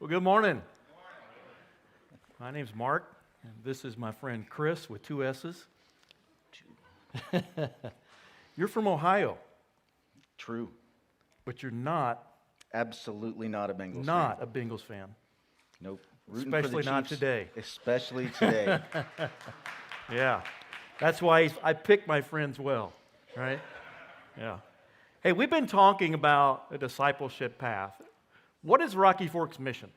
Well, good morning. My name's Mark, and this is my friend Chris with two S's. You're from Ohio, True. but you're not Absolutely not a Bengals a fan. Bengals fan. Nope. Rooting for the Especially not Chiefs, today. Especially today. Yeah, that's why I pick my friends well, right? Yeah. Hey, we've been talking about a discipleship path. What is Rocky Fork's mission?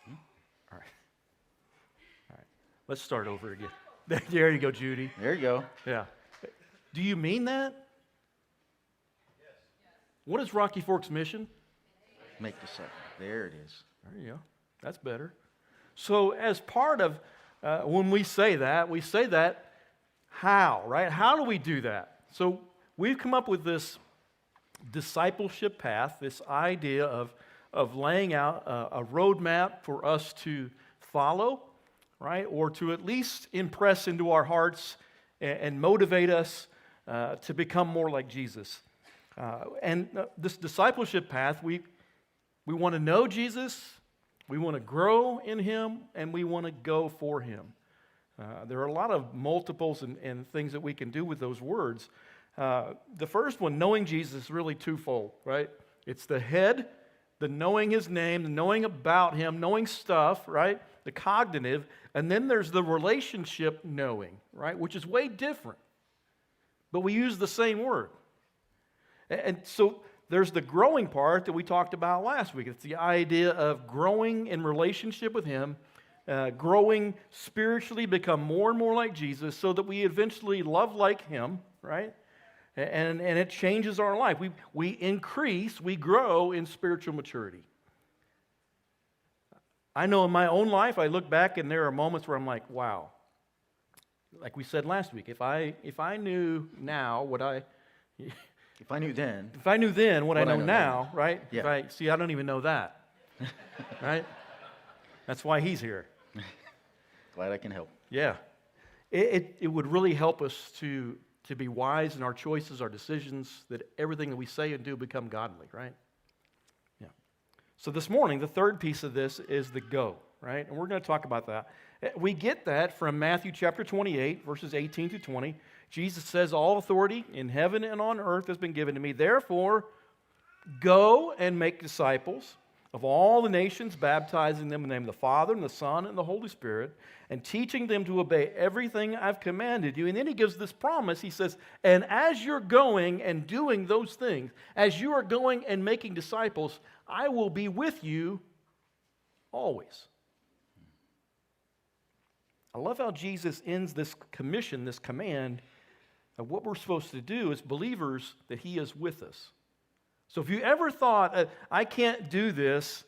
All right. All right. Let's start over again. There you go, Judy. There you go. Yeah. Do you mean that? Yes. What is Rocky Fork's mission? Make disciples. There it is. There you go. That's better. So as part of, when we say that how, right? How do we do that? So we've come up with this discipleship path, this idea of laying out a roadmap for us to follow, right? Or to at least impress into our hearts and motivate us to become more like Jesus. And this discipleship path, we want to know Jesus, we want to grow in Him, and we want to go for Him. There are a lot of multiples and things that we can do with those words. The first one, knowing Jesus, is really twofold, right? It's the head, the knowing His name, the knowing about Him, knowing stuff, right? The cognitive, and then there's the relationship knowing, right? Which is way different. But we use the same word. And so there's the growing part that we talked about last week. It's the idea of growing in relationship with Him, growing spiritually, become more and more like Jesus so that we eventually love like Him, right? And it changes our life. We increase, we grow in spiritual maturity. I know in my own life, I look back and there are moments where I'm like, wow. Like we said last week, if I knew now what I... If I knew then. If I knew then what I know now, right? Yeah. I don't even know that, right? That's why he's here. Glad I can help. Yeah. It would really help us to be wise in our choices, our decisions, that everything that we say and do become godly, right? Yeah. So this morning, the third piece of this is the go, right? And we're going to talk about that. We get that from Matthew chapter 28, verses 18 to 20. Jesus says, all authority in heaven and on earth has been given to me. Therefore, go and make disciples of all the nations, baptizing them in the name of the Father and the Son and the Holy Spirit, and teaching them to obey everything I've commanded you. And then he gives this promise. He says, and as you're going and doing those things, as you are going and making disciples, I will be with you always. I love how Jesus ends this commission, this command, of what we're supposed to do as believers, that He is with us. So if you ever thought, I can't do this,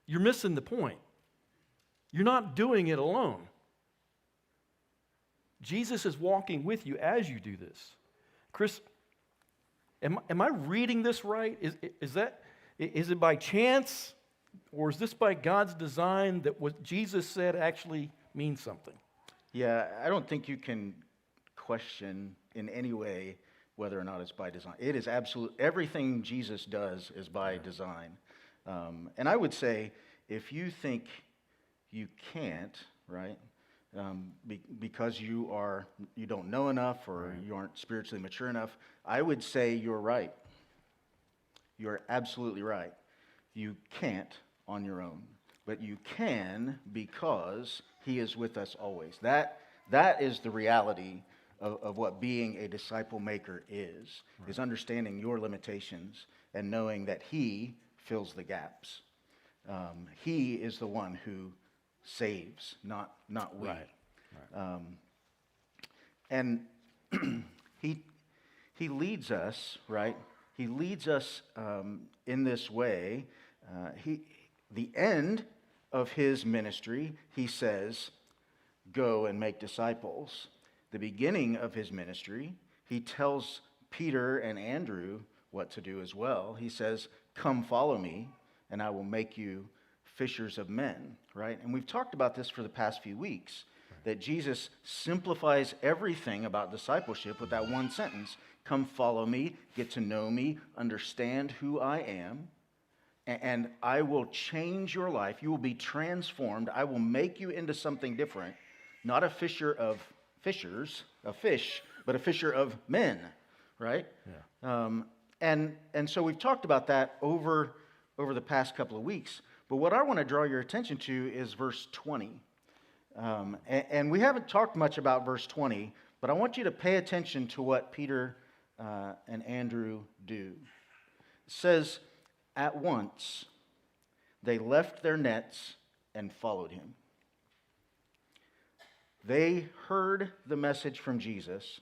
you're missing the point. You're not doing it alone. Jesus is walking with you as you do this. Chris, am I reading this right? Is it by chance? Or is this by God's design that what Jesus said actually means something? Yeah, I don't think you can question in any way whether or not it's by design. It is absolute. Everything Jesus does is by design. And I would say, if you think you can't, right, because you don't know enough or you aren't spiritually mature enough, I would say you're right. You're absolutely right. You can't on your own, but you can because He is with us always. That is the reality of what being a disciple maker is understanding your limitations and knowing that He fills the gaps. He is the one who saves, not we. Right. And he leads us, right? He leads us in this way. The end of His ministry, He says, go and make disciples. The beginning of His ministry, He tells Peter and Andrew what to do as well. He says, come follow me, and I will make you fishers of men, right? And we've talked about this for the past few weeks, that Jesus simplifies everything about discipleship with that one sentence. Come follow me, get to know me, understand who I am, and I will change your life. You will be transformed. I will make you into something different. Not a fisher of fishers, a fish, but a fisher of men, right? Yeah. And so we've talked about that over the past couple of weeks. But what I want to draw your attention to is verse 20. And we haven't talked much about verse 20, but I want you to pay attention to what Peter and Andrew do. It says, at once they left their nets and followed him. They heard the message from Jesus,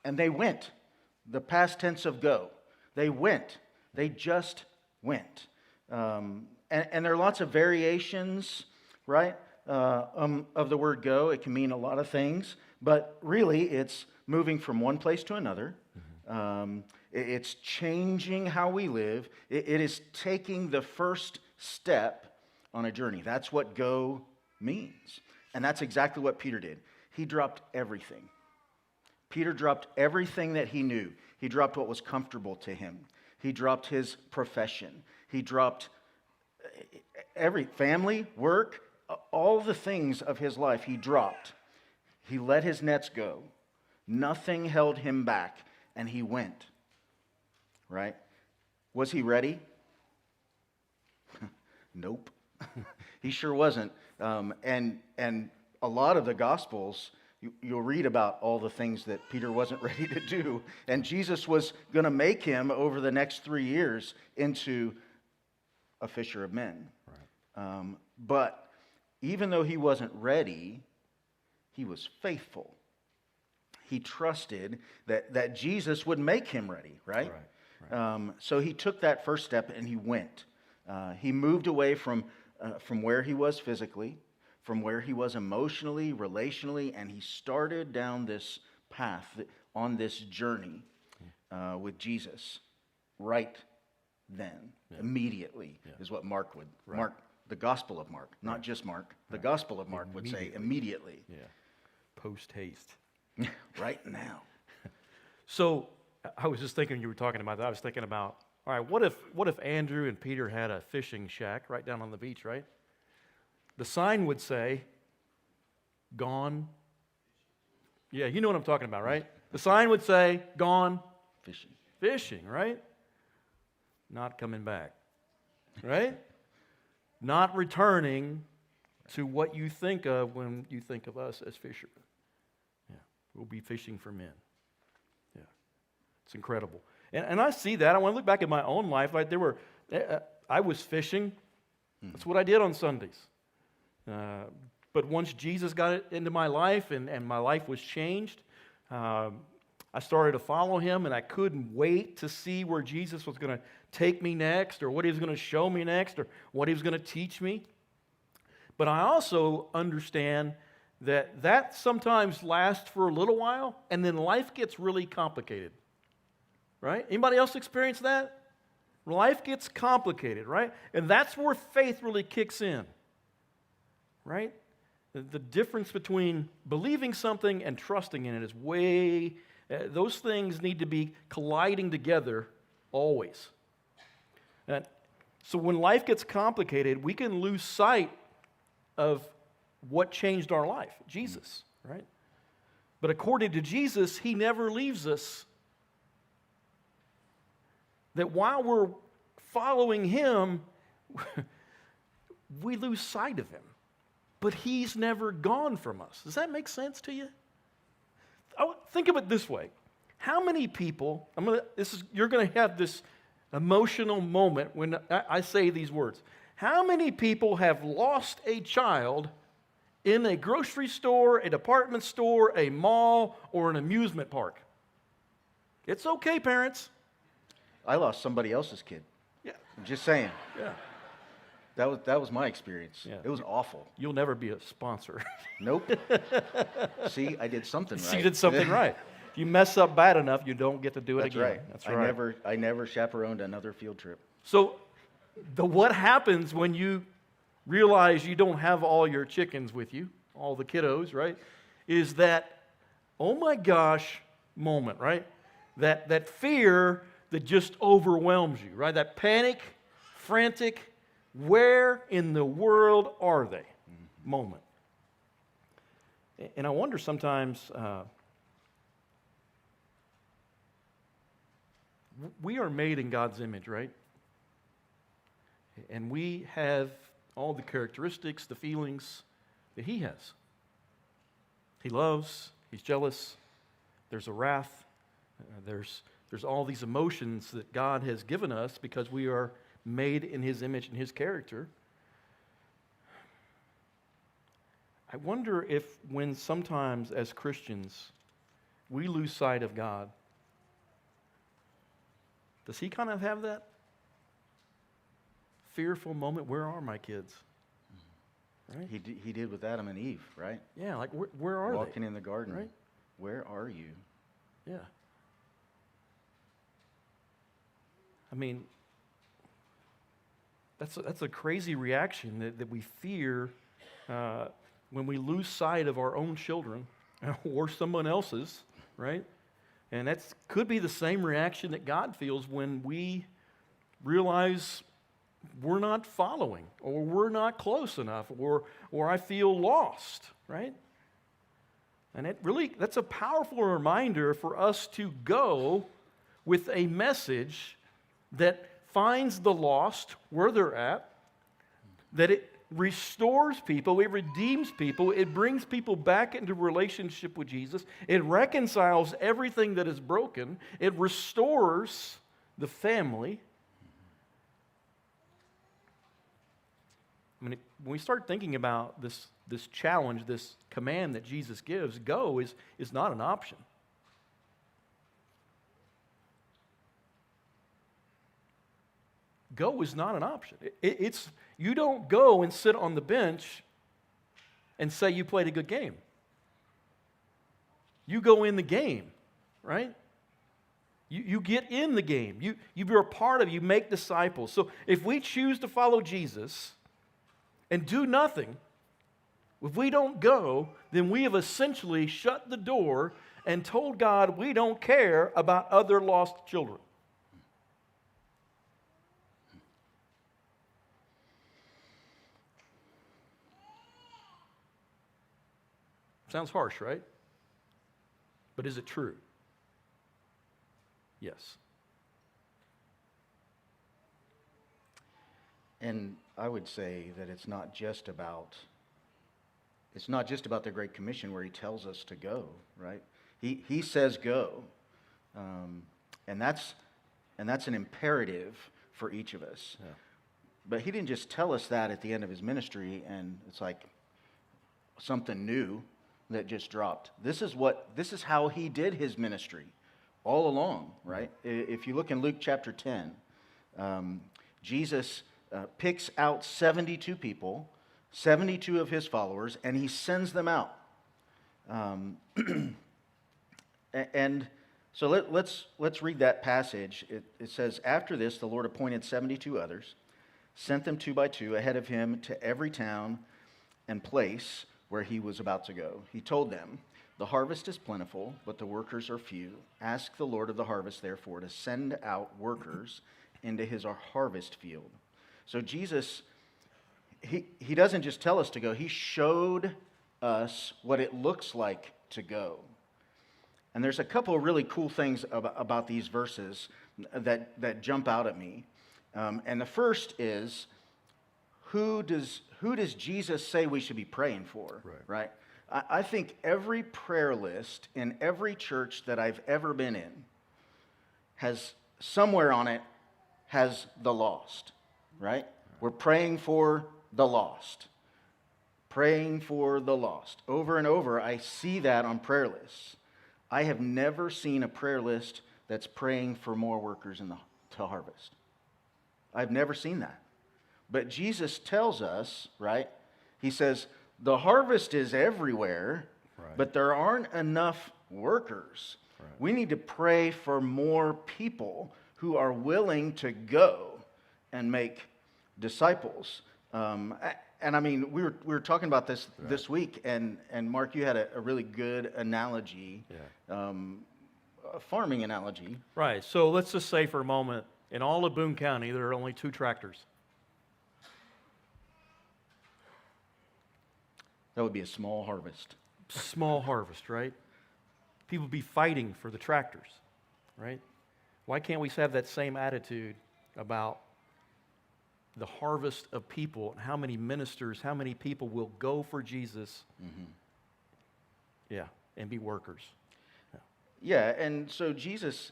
and they went. The past tense of go. They went. They just went. And there are lots of variations, right, of the word go. It can mean a lot of things, but really it's moving from one place to another. It's changing how we live. It is taking the first step on a journey. That's what go means. And that's exactly what Peter did. He dropped everything. Peter dropped everything that he knew. He dropped what was comfortable to him. He dropped his profession. He dropped every family, work, all the things of his life he dropped. He let his nets go. Nothing held him back, and he went. Right? Was he ready? Nope. He sure wasn't. And a lot of the Gospels, you'll read about all the things that Peter wasn't ready to do. And Jesus was going to make him, over the next 3 years, into a fisher of men. Right. But even though he wasn't ready, he was faithful. He trusted that Jesus would make him ready, right? Right. So he took that first step and he went. He moved away from where he was physically, from where he was emotionally, relationally, and he started down this path, on this journey with Jesus right then, immediately, is what Mark would, the Gospel of Mark, not just Mark, the Gospel of Mark would say immediately. Yeah, post haste. Right now. So I was just thinking, you were talking about that, I was thinking about, all right, what if Andrew and Peter had a fishing shack right down on the beach, right? The sign would say, gone. Yeah, you know what I'm talking about, right? The sign would say, gone. Fishing. Fishing, right? Not coming back, right? Not returning to what you think of when you think of us as fishermen. Yeah, we'll be fishing for men. Yeah, it's incredible. And I see that. I want to look back at my own life. Like I was fishing. That's what I did on Sundays. But once Jesus got it into my life and my life was changed, I started to follow him, and I couldn't wait to see where Jesus was going to take me next, or what he was going to show me next, or what he was going to teach me. But I also understand that sometimes lasts for a little while, and then life gets really complicated. Right? Anybody else experience that? Life gets complicated, right? And that's where faith really kicks in. Right? The difference between believing something and trusting in it is those things need to be colliding together always. So when life gets complicated, we can lose sight of what changed our life, Jesus, right? But according to Jesus, he never leaves us. That while we're following him, we lose sight of him. But he's never gone from us. Does that make sense to you? Think of it this way. How many people, you're going to have this emotional moment when I say these words. How many people have lost a child in a grocery store, a department store, a mall, or an amusement park? It's okay, parents. I lost somebody else's kid. Yeah. I'm just saying. Yeah. That was my experience. Yeah. It was awful. You'll never be a sponsor. Nope. See, I did something right. See, you did something right. If you mess up bad enough, you don't get to do it That's again. right. That's right. I never chaperoned another field trip. So, what happens when you realize you don't have all your chickens with you, all the kiddos, right? Is that, oh my gosh moment, right? That fear that just overwhelms you, right? That panic frantic, where in the world are they moment. And I wonder sometimes, we are made in God's image, right? And we have all the characteristics, the feelings that He has. He loves, He's jealous, there's a wrath, there's all these emotions that God has given us because we are made in His image and His character. I wonder if when sometimes as Christians we lose sight of God, does He kind of have that fearful moment? Where are my kids? Right? He did with Adam and Eve, right? Yeah, like where are they? Walking in the garden. Right? Where are you? Yeah. I mean, that's a crazy reaction that we fear when we lose sight of our own children or someone else's, right? And that could be the same reaction that God feels when we realize we're not following, or we're not close enough, or I feel lost, right? And that's a powerful reminder for us to go with a message that finds the lost where they're at, that it restores people, it redeems people, it brings people back into relationship with Jesus, it reconciles everything that is broken, it restores the family. I mean, when we start thinking about this challenge, this command that Jesus gives, go is not an option. Go is not an option. It's you don't go and sit on the bench and say you played a good game. You go in the game, right? You get in the game. You're a part of it. You make disciples. So if we choose to follow Jesus and do nothing, if we don't go, then we have essentially shut the door and told God we don't care about other lost children. Sounds harsh, right? But is it true? Yes. And I would say that it's not just about the Great Commission where He tells us to go, right? He says go, and that's an imperative for each of us. Yeah. But He didn't just tell us that at the end of His ministry, and it's like something new that just dropped. This is how He did His ministry all along, right? If you look in Luke chapter 10, Jesus picks out 72 people, 72 of His followers, and He sends them out. And so let's read that passage. It says, "After this, the Lord appointed 72 others, sent them 2 by 2 ahead of Him to every town and place where He was about to go. He told them, 'The harvest is plentiful, but the workers are few. Ask the Lord of the harvest, therefore, to send out workers into His harvest field.'" So Jesus, he doesn't just tell us to go. He showed us what it looks like to go. And there's a couple of really cool things about these verses that jump out at me. And the first is, who does Jesus say we should be praying for? Right? I think every prayer list in every church that I've ever been in has somewhere on it has the lost, right? We're praying for the lost. Praying for the lost. Over and over, I see that on prayer lists. I have never seen a prayer list that's praying for more workers to harvest. I've never seen that. But Jesus tells us, right? He says, the harvest is everywhere, right, but there aren't enough workers. Right. We need to pray for more people who are willing to go and make disciples. And I mean, we were talking about this right. this week, and Mark, you had a really good analogy, a farming analogy. Right. So let's just say for a moment, in all of Boone County, there are only 2 tractors. That would be a small harvest. Small harvest, right? People be fighting for the tractors, right? Why can't we have that same attitude about the harvest of people and how many ministers, how many people will go for Jesus? Yeah, and be workers. Yeah, and so Jesus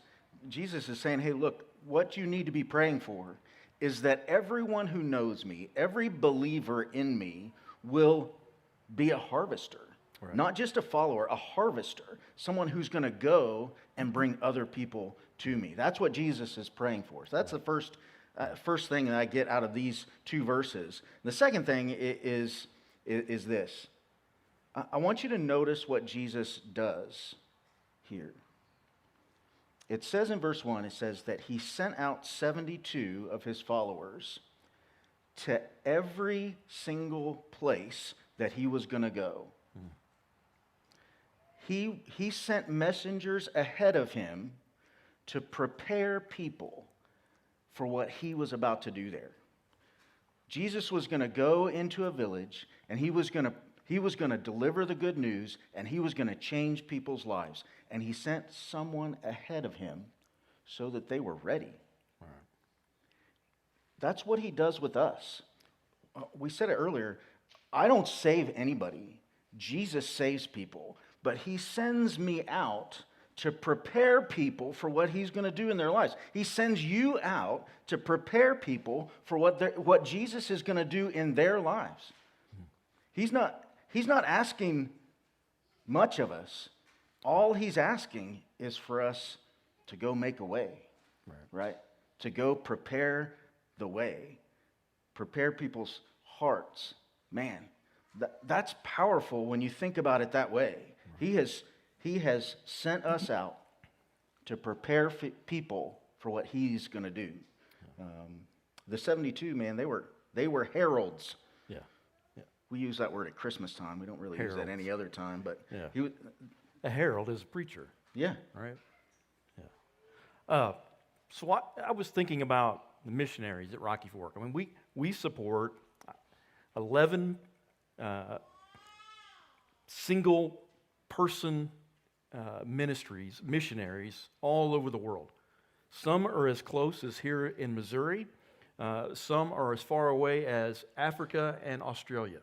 is saying, hey, look, what you need to be praying for is that everyone who knows me, every believer in me, will be a harvester. Right. Not just a follower, a harvester. Someone who's going to go and bring other people to me. That's what Jesus is praying for. So that's the first thing that I get out of these two verses. The second thing is this. I want you to notice what Jesus does here. It says in verse 1, it says that he sent out 72 of his followers to every single place that he was going to go. He sent messengers ahead of him to prepare people for what he was about to do there. Jesus was going to go into a village, and he was going to deliver the good news, and he was going to change people's lives. And he sent someone ahead of him so that they were ready. Right. That's what he does with us. We said it earlier. I don't save anybody. Jesus saves people. But he sends me out to prepare people for what he's going to do in their lives. He sends you out to prepare people for what Jesus is going to do in their lives. He's not asking much of us. All he's asking is for us to go make a way, right? To go prepare the way, prepare people's hearts. Man, that's powerful when you think about it that way. He has sent us out to prepare people for what he's going to do. The 72, man, they were heralds. Yeah. We use that word at Christmas time. We don't really use that any other time, but yeah. A herald is a preacher. Yeah. Right? Yeah. So I was thinking about the missionaries at Rocky Fork. I mean, we support 11 single-person missionaries all over the world. Some are as close as here in Missouri. Some are as far away as Africa and Australia.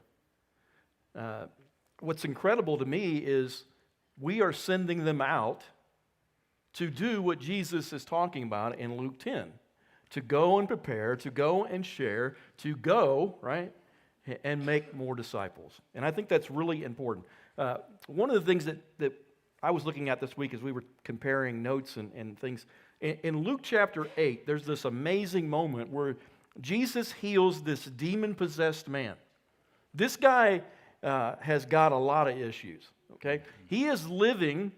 What's incredible to me is we are sending them out to do what Jesus is talking about in Luke 10, to go and prepare, to go and share, to go, right, and make more disciples. And I think that's really important. One of the things that I was looking at this week as we were comparing notes and things, in Luke chapter 8, there's this amazing moment where Jesus heals this demon-possessed man. This guy has got a lot of issues, okay? He is living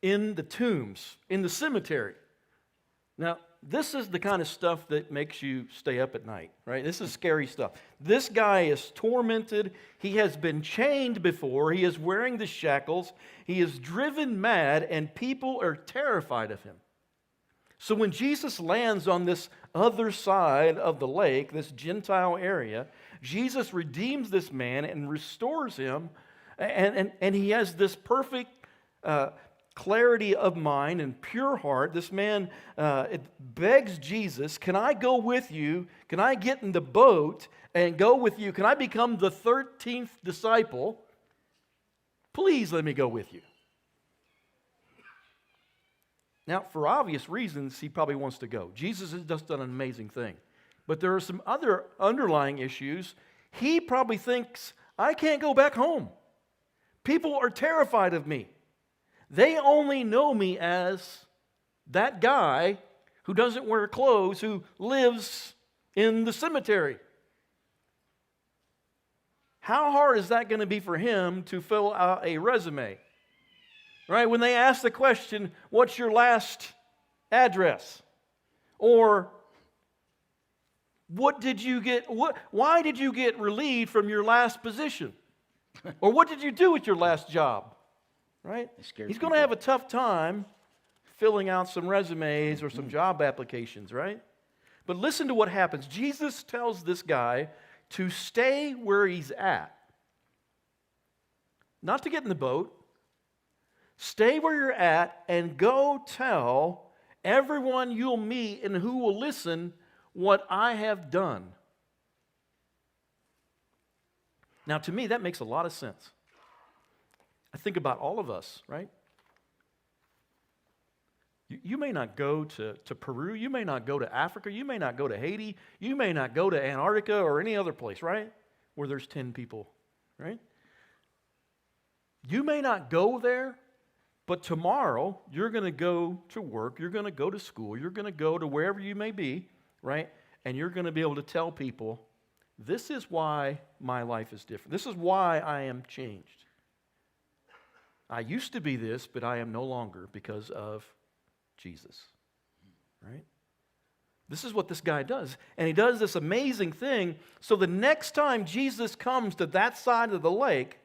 in the tombs, in the cemetery. Now, this is the kind of stuff that makes you stay up at night, right? This is scary stuff. This guy is tormented. He has been chained before. He is wearing the shackles. He is driven mad, and people are terrified of him. So when Jesus lands on this other side of the lake, this Gentile area, Jesus redeems this man and restores him, and he has this perfect clarity of mind and pure heart. This man begs Jesus, can I go with you? Can I get in the boat and go with you? Can I become the 13th disciple? Please let me go with you. Now, for obvious reasons, he probably wants to go. Jesus has just done an amazing thing. But there are some other underlying issues. He probably thinks, I can't go back home. People are terrified of me. They only know me as that guy who doesn't wear clothes, who lives in the cemetery. How hard is that going to be for him to fill out a resume? Right? When they ask the question, what's your last address? Or why did you get relieved from your last position? Or what did you do with your last job? Right? He's going to have a tough time filling out some resumes or some job applications, right? But listen to what happens. Jesus tells this guy to stay where he's at. not to get in the boat. Stay where you're at and go tell everyone you'll meet and who will listen what I have done. Now, to me, that makes a lot of sense. I think about all of us, right? You may not go to Peru. You may not go to Africa. You may not go to Haiti. You may not go to Antarctica or any other place, right? Where there's 10 people, right? You may not go there, but tomorrow you're going to go to work. You're going to go to school. You're going to go to wherever you may be, right? And you're going to be able to tell people, this is why my life is different. This is why I am changed. I used to be this, but I am no longer because of Jesus, right? This is what this guy does. And he does this amazing thing. So the next time Jesus comes to that side of the lake,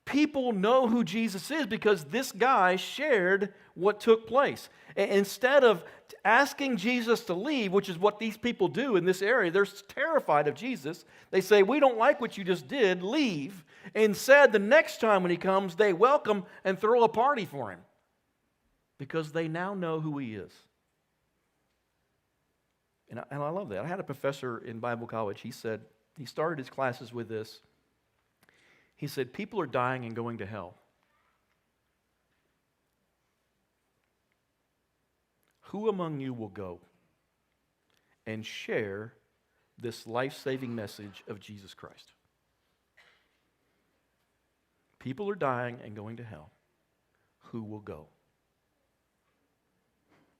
people know who Jesus is because this guy shared what took place. Instead of asking Jesus to leave, which is what these people do in this area, they're terrified of Jesus. They say, we don't like what you just did, leave. Instead, the next time when he comes, they welcome and throw a party for him because they now know who he is. And I love that. I had a professor in Bible college. He said, he started his classes with this. He said, people are dying and going to hell. Who among you will go and share this life-saving message of Jesus Christ? People are dying and going to hell. Who will go?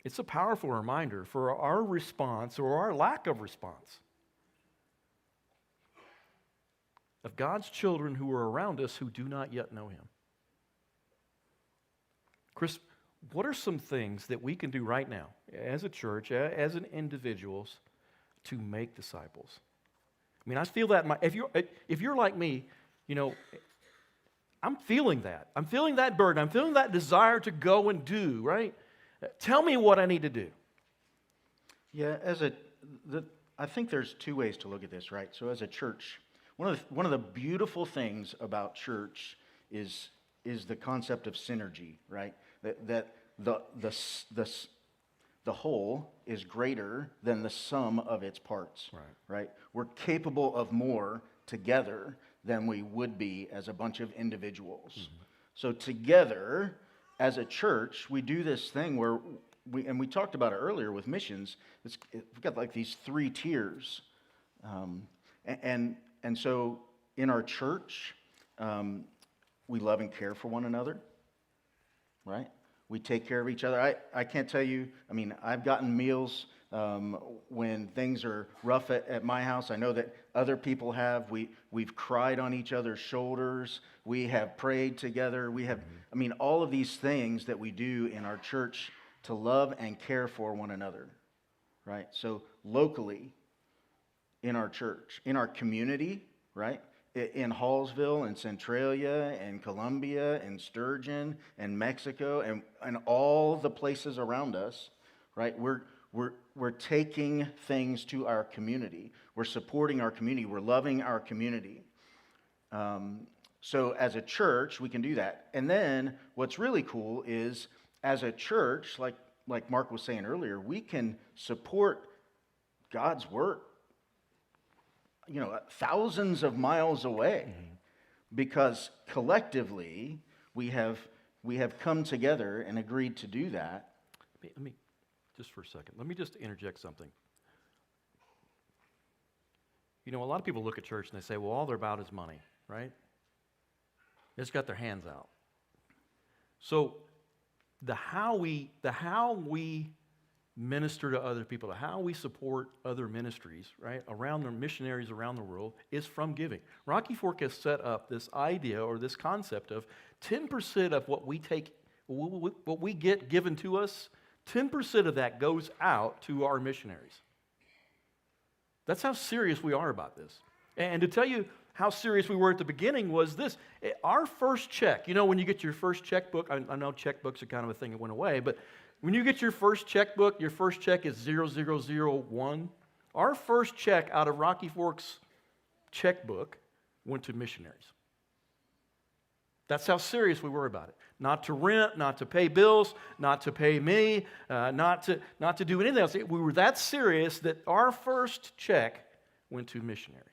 It's a powerful reminder for our response or our lack of response of God's children who are around us who do not yet know Him. Chris, what are some things that we can do right now as a church, as an individuals, to make disciples? I mean, I feel that if you're like me, you know, I'm feeling that. I'm feeling that burden. I'm feeling that desire to go and do, right? Tell me what I need to do. Yeah, I think there's two ways to look at this, right? So as a church, one of the beautiful things about church is the concept of synergy, right? That the whole is greater than the sum of its parts, right? We're capable of more together than we would be as a bunch of individuals. Mm-hmm. So together, as a church, we do this thing where we talked about it earlier with missions. We've got like these 3 tiers, and so in our church, we love and care for one another, right? We take care of each other. I can't tell you, I mean, I've gotten meals when things are rough at my house. I know that other people have. We've cried on each other's shoulders. We have prayed together. We have, I mean, all of these things that we do in our church to love and care for one another, right? So locally, in our church, in our community, right? In Hallsville and Centralia and Columbia and Sturgeon and Mexico and all the places around us, right? We're taking things to our community. We're supporting our community. We're loving our community. So as a church, we can do that. And then what's really cool is as a church, like Mark was saying earlier, we can support God's work, you know, thousands of miles away, because collectively we have come together and agreed to do that. Let me just for a second. Let me just interject something. You know, a lot of people look at church and they say, well, all they're about is money, right? They just got their hands out. So the how we minister to other people, how we support other ministries, right, around the missionaries around the world is from giving. Rocky Fork has set up this idea or this concept of 10% of what we take, what we get given to us, 10% of that goes out to our missionaries. That's how serious we are about this. And to tell you how serious we were at the beginning was this. Our first check, you know, when you get your first checkbook, I know checkbooks are kind of a thing that went away, but when you get your first checkbook, your first check is 0001. Our first check out of Rocky Fork's checkbook went to missionaries. That's how serious we were about it. Not to rent, not to pay bills, not to pay me, not to do anything else. We were that serious that our first check went to missionaries.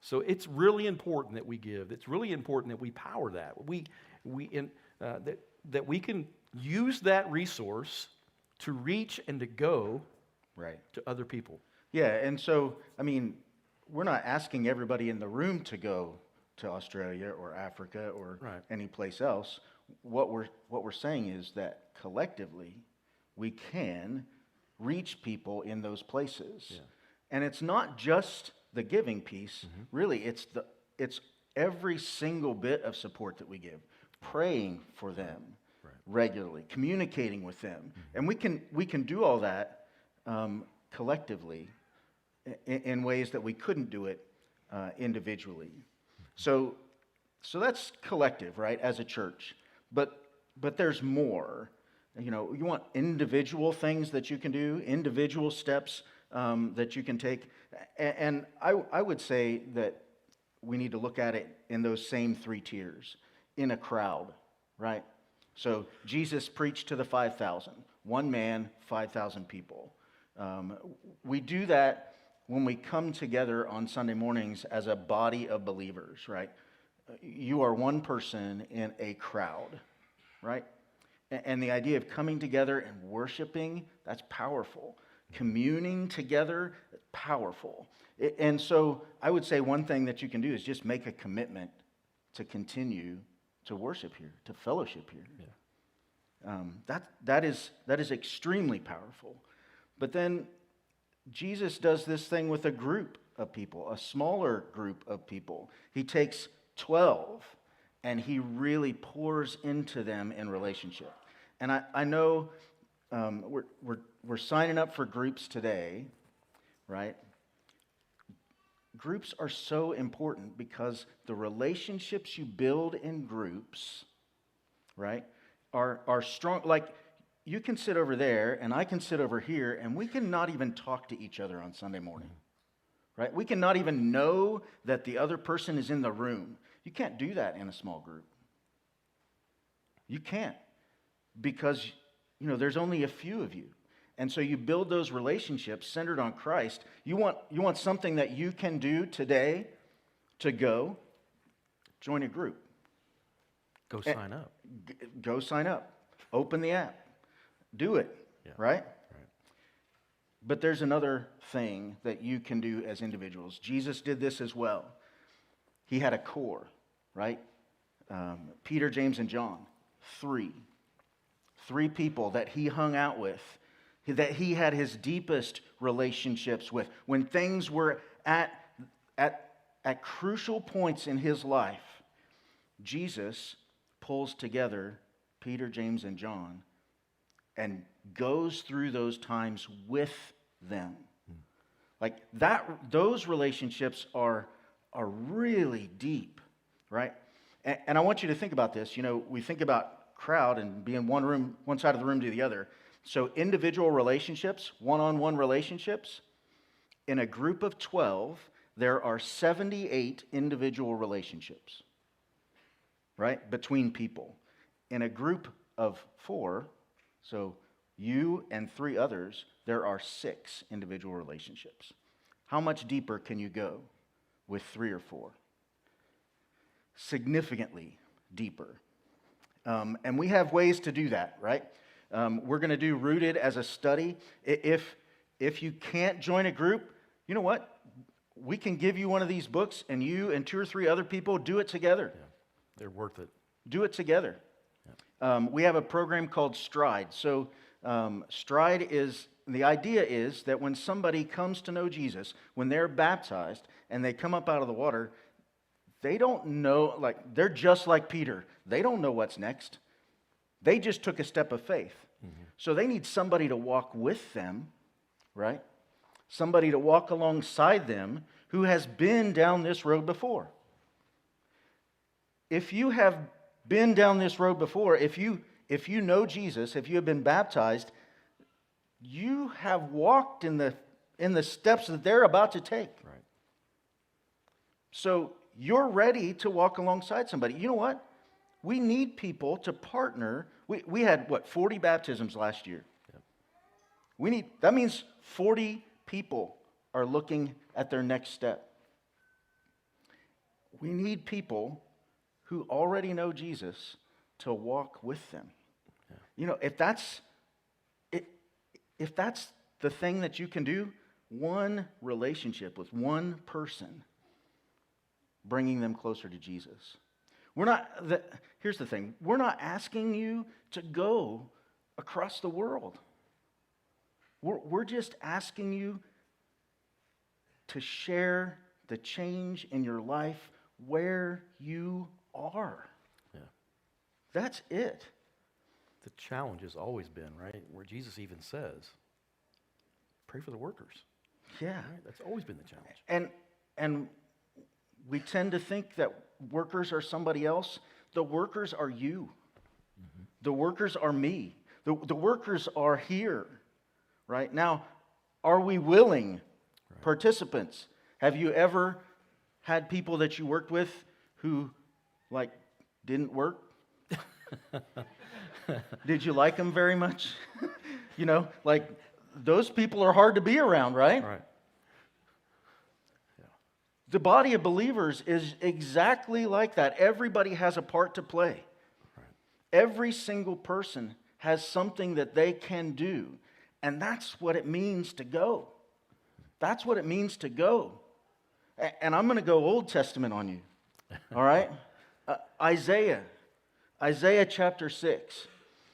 So it's really important that we give. It's really important that we power that. That we can use that resource to reach and to go Right. to other people. Yeah, and so, I mean, we're not asking everybody in the room to go to Australia or Africa or Right. any place else. What we're saying is that collectively we can reach people in those places. Yeah. And it's not just the giving piece. Really, it's every single bit of support that we give. Praying for them regularly, communicating with them. And we can do all that collectively in ways that we couldn't do it individually. So that's collective, right, as a church. But there's more. You know, you want individual things that you can do, individual steps that you can take. And I would say that we need to look at it in those same three tiers. In a crowd, right? So Jesus preached to the 5,000. One man, 5,000 people. We do that when we come together on Sunday mornings as a body of believers, right? You are one person in a crowd, right? And the idea of coming together and worshiping, that's powerful. Communing together, powerful. And so I would say one thing that you can do is just make a commitment to continue to worship here, to fellowship here. Yeah. That is extremely powerful. But then Jesus does this thing with a group of people, a smaller group of people. He takes 12 and he really pours into them in relationship. And I know we're signing up for groups today, right? Groups are so important because the relationships you build in groups, right, are strong. Like, you can sit over there and I can sit over here and we can not even talk to each other on Sunday morning, right? We can not even know that the other person is in the room. You can't do that in a small group. You can't, because, you know, there's only a few of you. And so you build those relationships centered on Christ. You want something that you can do today to go join a group. Go sign up. Go sign up. Open the app. Do it, right? But there's another thing that you can do as individuals. Jesus did this as well. He had a core, right? Peter, James, and John. Three people that he hung out with, that he had his deepest relationships with. When things were at crucial points in his life, Jesus pulls together Peter, James, and John and goes through those times with them. Like that, those relationships are really deep, right? And I want you to think about this. You know, we think about crowd and being one side of the room to the other. So individual relationships, one-on-one relationships, in a group of 12, there are 78 individual relationships, right, between people. In a group of 4, so you and 3 others, there are 6 individual relationships. How much deeper can you go with 3 or 4? Significantly deeper. And we have ways to do that, right? We're going to do Rooted as a study. If you can't join a group, you know what? We can give you one of these books, and you and 2 or 3 other people do it together. Yeah, they're worth it. Do it together. Yeah. We have a program called Stride. So Stride is, the idea is that when somebody comes to know Jesus, when they're baptized and they come up out of the water, they don't know, like, they're just like Peter. They don't know what's next. They just took a step of faith. Mm-hmm. So they need somebody to walk with them, right? Somebody to walk alongside them who has been down this road before. If you have been down this road before, if you know Jesus, if you have been baptized, you have walked in the steps that they're about to take. Right. So you're ready to walk alongside somebody. You know what? We need people to partner. We had, 40 baptisms last year. That means 40 people are looking at their next step. We need people who already know Jesus to walk with them. Yeah. You know, if that's the thing that you can do, one relationship with one person, bringing them closer to Jesus. Here's the thing. We're not asking you to go across the world. We're just asking you to share the change in your life where you are. Yeah. That's it. The challenge has always been, right, where Jesus even says, pray for the workers. Yeah. Right? That's always been the challenge. And we tend to think that workers are somebody else. The workers are you. Mm-hmm. The workers are me. The workers are here. Right? Now, are we willing participants? Have you ever had people that you worked with who, didn't work? Did you like them very much? Those people are hard to be around, right? Right. Yeah. The body of believers is exactly like that. Everybody has a part to play. Right. Every single person has something that they can do. And that's what it means to go. That's what it means to go. And I'm going to go Old Testament on you. All right? Isaiah chapter 6.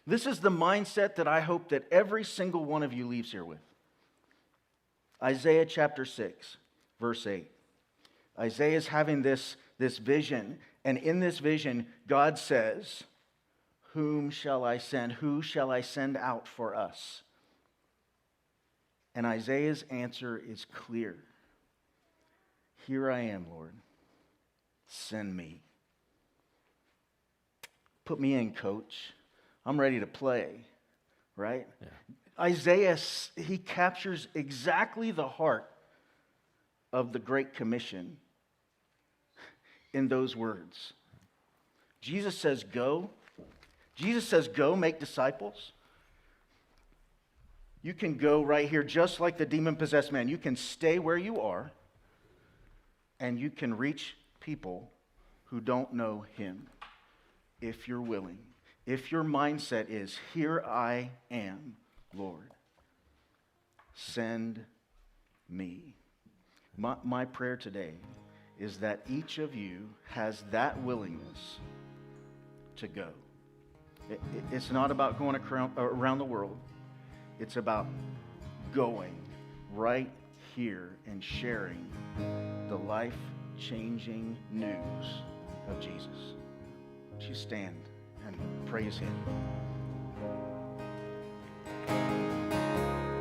This is the mindset that I hope that every single one of you leaves here with. Isaiah chapter 6, verse 8. Isaiah is having this vision. And in this vision, God says, whom shall I send? Who shall I send out for us? And Isaiah's answer is clear. Here I am, Lord. Send me. Put me in, coach. I'm ready to play, right? Yeah. Isaiah, he captures exactly the heart of the Great Commission in those words. Jesus says, go. Jesus says, go make disciples. You can go right here, just like the demon-possessed man. You can stay where you are, and you can reach people who don't know him, if you're willing. If your mindset is, here I am, Lord, send me. My prayer today is that each of you has that willingness to go. It's not about going around the world. It's about going right here and sharing the life-changing news of Jesus. Would you stand and praise him?